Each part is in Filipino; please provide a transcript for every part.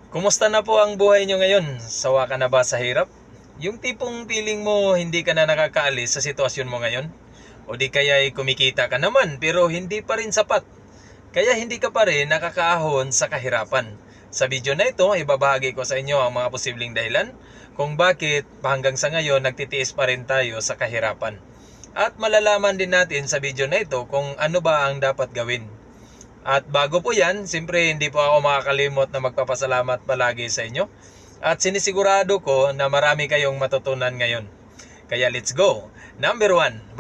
Kumusta na po ang buhay nyo ngayon? Sawa ka na ba sa hirap? Yung tipong feeling mo hindi ka na nakakaalis sa sitwasyon mo ngayon? O di kaya ay kumikita ka naman pero hindi pa rin sapat. Kaya hindi ka pa rin nakakaahon sa kahirapan. Sa video na ito, ibabahagi ko sa inyo ang mga posibleng dahilan kung bakit hanggang sa ngayon nagtitiis pa rin tayo sa kahirapan. At malalaman din natin sa video na ito kung ano ba ang dapat gawin. At bago po yan, siyempre hindi po ako makakalimot na magpapasalamat palagi sa inyo. At sinisigurado ko na marami kayong matutunan ngayon. Kaya let's go! Number 1,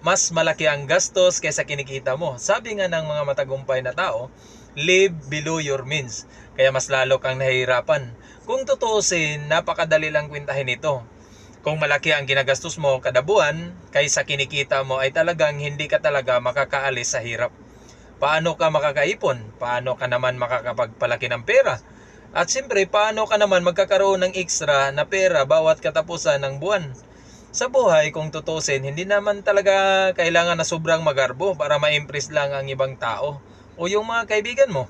mas malaki ang gastos kaysa kinikita mo. Sabi nga ng mga matagumpay na tao, live below your means. Kaya mas lalo kang nahihirapan. Kung tutuusin, napakadali lang kwentahin ito. Kung malaki ang ginagastos mo kada buwan kaysa kinikita mo ay talagang hindi ka talaga makakaalis sa hirap. Paano ka makakaipon? Paano ka naman makakapagpalaki ng pera? At siyempre, paano ka naman magkakaroon ng extra na pera bawat katapusan ng buwan? Sa buhay, kung tutusin, hindi naman talaga kailangan na sobrang magarbo para ma-impress lang ang ibang tao o yung mga kaibigan mo.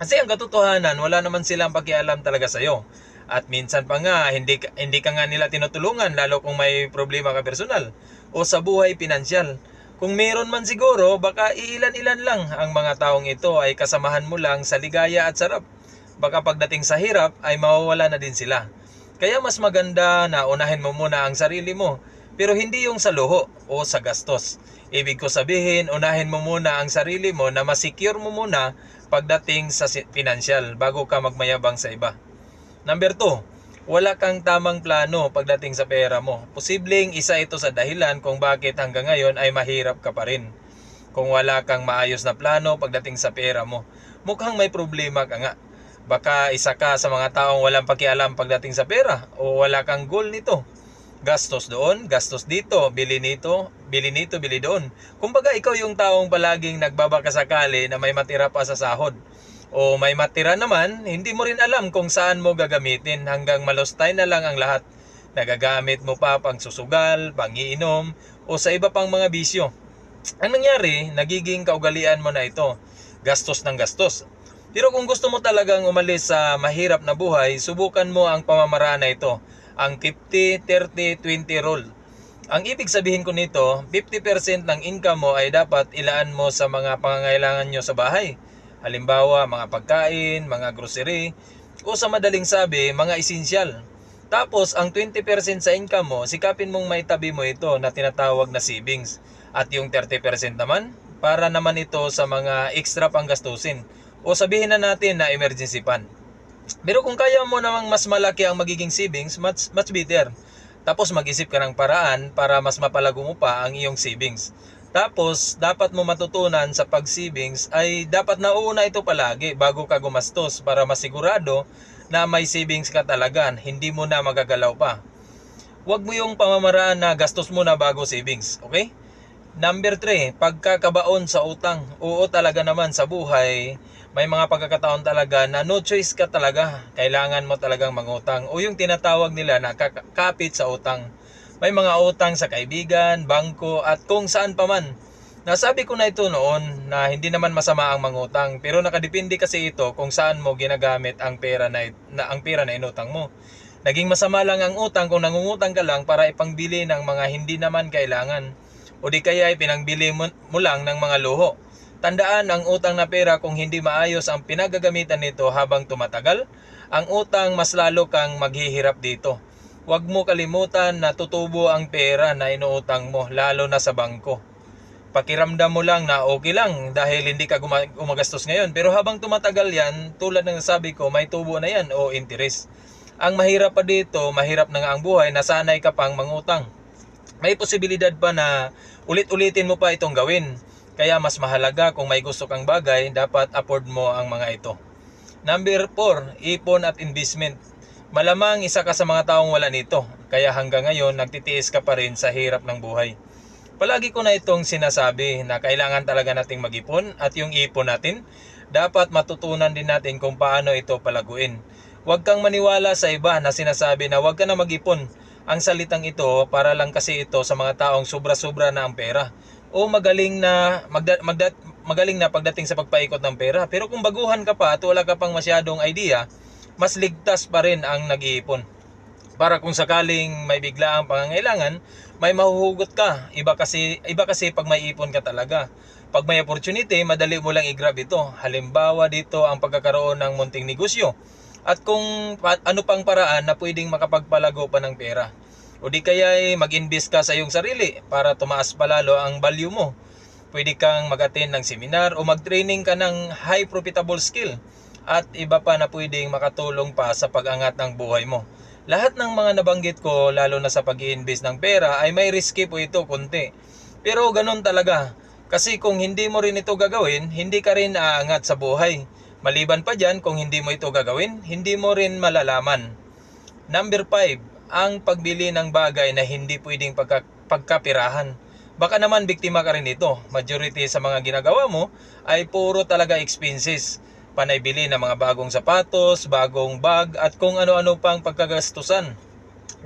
Kasi ang katotohanan, wala naman silang pakialam talaga sa'yo. At minsan pa nga, hindi ka nga nila tinutulungan lalo kung may problema ka personal o sa buhay pinansyal. Kung meron man siguro, baka iilan-ilan lang ang mga taong ito ay kasamahan mo lang sa ligaya at sarap. Baka pagdating sa hirap ay mawawala na din sila. Kaya mas maganda na unahin mo muna ang sarili mo, pero hindi yung sa luho o sa gastos. Ibig ko sabihin, unahin mo muna ang sarili mo na masecure mo muna pagdating sa pinansyal bago ka magmayabang sa iba. Number 2, wala kang tamang plano pagdating sa pera mo. Posibleng isa ito sa dahilan kung bakit hanggang ngayon ay mahirap ka pa rin. Kung wala kang maayos na plano pagdating sa pera mo, mukhang may problema ka nga. Baka isa ka sa mga taong walang pakialam pagdating sa pera o wala kang goal nito. Gastos doon, gastos dito, bili nito, bili doon. Kumbaga ikaw yung taong palaging nagbabakasakali na may matira pa sa sahod. O may matira naman, hindi mo rin alam kung saan mo gagamitin hanggang malustay na lang ang lahat. Nagagamit mo pa pang susugal, pangiinom, o sa iba pang mga bisyo. Ang nangyari, nagiging kaugalian mo na ito. Gastos ng gastos. Pero kung gusto mo talagang umalis sa mahirap na buhay, subukan mo ang pamamaraan na ito. Ang 50-30-20 rule. Ang ibig sabihin ko nito, 50% ng income mo ay dapat ilaan mo sa mga pangangailangan nyo sa bahay. Halimbawa, mga pagkain, mga grocery, o sa madaling sabi, mga esensyal. Tapos, ang 20% sa income mo, sikapin mong maitabi mo ito na tinatawag na savings. At yung 30% naman, para naman ito sa mga extra panggastusin. O sabihin na natin na emergency fund. Pero kung kaya mo namang mas malaki ang magiging savings, much better. Tapos mag-isip ka ng paraan para mas mapalago mo pa ang iyong savings. Tapos, dapat mo matutunan sa pag-savings ay dapat nauna ito palagi bago ka gumastos para masigurado na may savings ka talaga, hindi mo na magagalaw pa. Huwag mo yung pamamaraan na gastos mo na bago savings, okay? Number 3, pagkakabaon sa utang. Oo talaga naman sa buhay, may mga pagkakataon talaga na no choice ka talaga. Kailangan mo talagang mangutang o yung tinatawag nila na kapit sa utang. May mga utang sa kaibigan, bangko at kung saan pa man. Nasabi ko na ito noon na hindi naman masama ang mangutang pero nakadepende kasi ito kung saan mo ginagamit ang pera ang pera na inutang mo. Naging masama lang ang utang kung nangungutang ka lang para ipangbili ng mga hindi naman kailangan o di kaya ay pinangbili mo lang ng mga luho. Tandaan, ang utang na pera kung hindi maayos ang pinagagamitan nito habang tumatagal, ang utang mas lalo kang maghihirap dito. Huwag mo kalimutan na tutubo ang pera na inuutang mo, lalo na sa bangko. Pakiramdam mo lang na okay lang dahil hindi ka gumagastos ngayon. Pero habang tumatagal yan, tulad ng sabi ko, may tubo na yan o interest. Ang mahirap pa dito, mahirap na nga ang buhay, nasanay ka pang mangutang. May posibilidad pa na ulit-ulitin mo pa itong gawin. Kaya mas mahalaga kung may gusto kang bagay, dapat afford mo ang mga ito. Number 4, ipon at investment. Malamang isa ka sa mga taong wala nito, kaya hanggang ngayon nagtitiis ka pa rin sa hirap ng buhay. Palagi ko na itong sinasabi na kailangan talaga nating mag-ipon at yung ipon natin, dapat matutunan din natin kung paano ito palaguin. Huwag kang maniwala sa iba na sinasabi na huwag ka na mag-ipon. Ang salitang ito para lang kasi ito sa mga taong sobra-sobra na ang pera o magaling na pagdating sa pagpaikot ng pera. Pero kung baguhan ka pa at wala ka pang masyadong idea, mas ligtas pa rin ang nag-iipon. Para kung sakaling may biglaang pangangailangan, may mahuhugot ka. Iba kasi pag may ipon ka talaga. Pag may opportunity, madali mo lang i-grab ito. Halimbawa dito ang pagkakaroon ng munting negosyo. At kung ano pang paraan na pwedeng makapagpalago pa ng pera. O di kaya mag-invest ka sa iyong sarili para tumaas pa lalo ang value mo. Pwede kang mag-attend ng seminar o mag-training ka ng high profitable skill. At iba pa na pwedeng makatulong pa sa pag-angat ng buhay mo. Lahat ng mga nabanggit ko, lalo na sa pag-i-invest ng pera, ay may risky po ito konti. Pero ganun talaga. Kasi kung hindi mo rin ito gagawin, hindi ka rin aangat sa buhay. Maliban pa dyan, kung hindi mo ito gagawin, hindi mo rin malalaman. Number 5, ang pagbili ng bagay na hindi pwedeng pagkapirahan. Baka naman biktima ka rin ito. Majority sa mga ginagawa mo ay puro talaga expenses. Panay bili ng mga bagong sapatos, bagong bag at kung ano-ano pang pagkagastusan.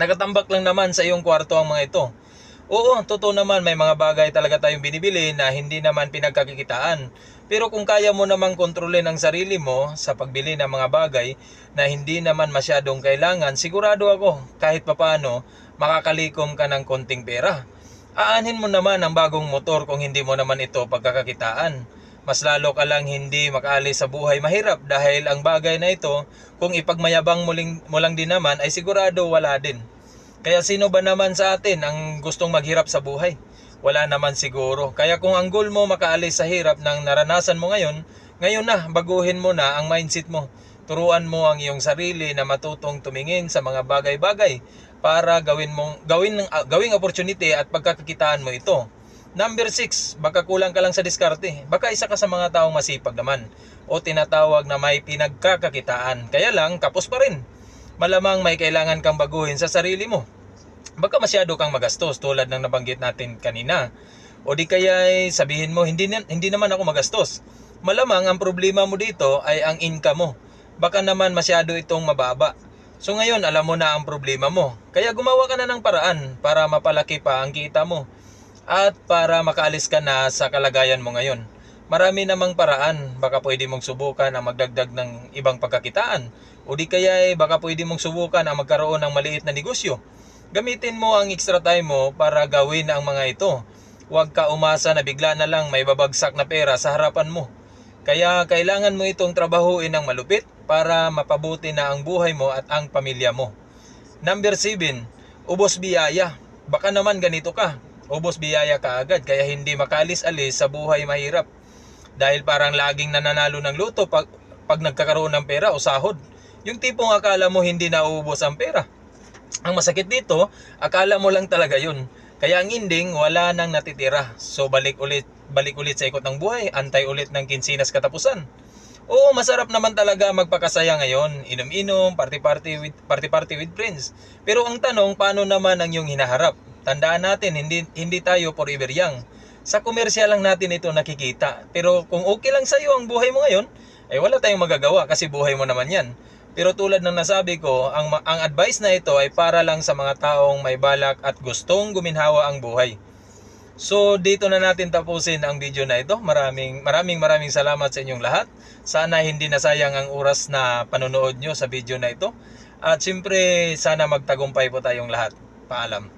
Nakatambak lang naman sa iyong kwarto ang mga ito. Oo, totoo naman may mga bagay talaga tayong binibili na hindi naman pinagkakikitaan. Pero kung kaya mo namang kontrolin ang sarili mo sa pagbili ng mga bagay na hindi naman masyadong kailangan, sigurado ako kahit papaano makakalikom ka ng konting pera. Aanhin mo naman ang bagong motor kung hindi mo naman ito pagkakakitaan. Mas lalo ka lang hindi makaalis sa buhay mahirap dahil ang bagay na ito, kung ipagmayabang mo lang din naman ay sigurado wala din. Kaya sino ba naman sa atin ang gustong maghirap sa buhay? Wala naman siguro. Kaya kung ang goal mo makaalis sa hirap ng naranasan mo ngayon, ngayon na, baguhin mo na ang mindset mo. Turuan mo ang iyong sarili na matutong tumingin sa mga bagay-bagay para gawing opportunity at pagkakakitaan mo ito. Number 6, baka kulang ka lang sa diskarte. Baka isa ka sa mga taong masipag naman o tinatawag na may pinagkakakitaan. Kaya lang, kapos pa rin. Malamang may kailangan kang baguhin sa sarili mo. Baka masyado kang magastos tulad ng nabanggit natin kanina. O di kaya sabihin mo, hindi naman ako magastos. Malamang ang problema mo dito ay ang income mo. Baka naman masyado itong mababa. So ngayon, alam mo na ang problema mo. Kaya gumawa ka na ng paraan para mapalaki pa ang kita mo. At para makaalis ka na sa kalagayan mo ngayon. Marami namang paraan. Baka pwede mong subukan ang magdagdag ng ibang pagkakitaan. O di kaya baka pwede mong subukan ang magkaroon ng maliit na negosyo. Gamitin mo ang extra time mo para gawin ang mga ito. Huwag ka umasa na bigla na lang may babagsak na pera sa harapan mo. Kaya kailangan mo itong trabahuin ng malupit para mapabuti na ang buhay mo at ang pamilya mo. Number 7, ubos biyaya. Baka naman ganito ka. Ubos biyaya ka agad kaya hindi makalis-alis sa buhay mahirap. Dahil parang laging nananalo ng luto pag nagkakaroon ng pera o sahod. Yung tipong akala mo hindi nauubos ang pera. Ang masakit dito, akala mo lang talaga yun. Kaya ang ending, wala nang natitira. So balik ulit sa ikot ng buhay, antay ulit ng kinsinas katapusan. Oo, masarap naman talaga magpakasaya ngayon. Inom-inom, party-party with friends. Pero ang tanong, paano naman ang iyong hinaharap? Tandaan natin, hindi tayo forever young. Sa komersya lang natin ito nakikita. Pero kung okay lang sa iyo ang buhay mo ngayon, ay wala tayong magagawa kasi buhay mo naman yan. Pero tulad ng nasabi ko, ang advice na ito ay para lang sa mga taong may balak at gustong guminhawa ang buhay. So dito na natin tapusin ang video na ito. Maraming salamat sa inyong lahat. Sana hindi nasayang ang oras na panonood nyo sa video na ito. At siyempre sana magtagumpay po tayong lahat. Paalam.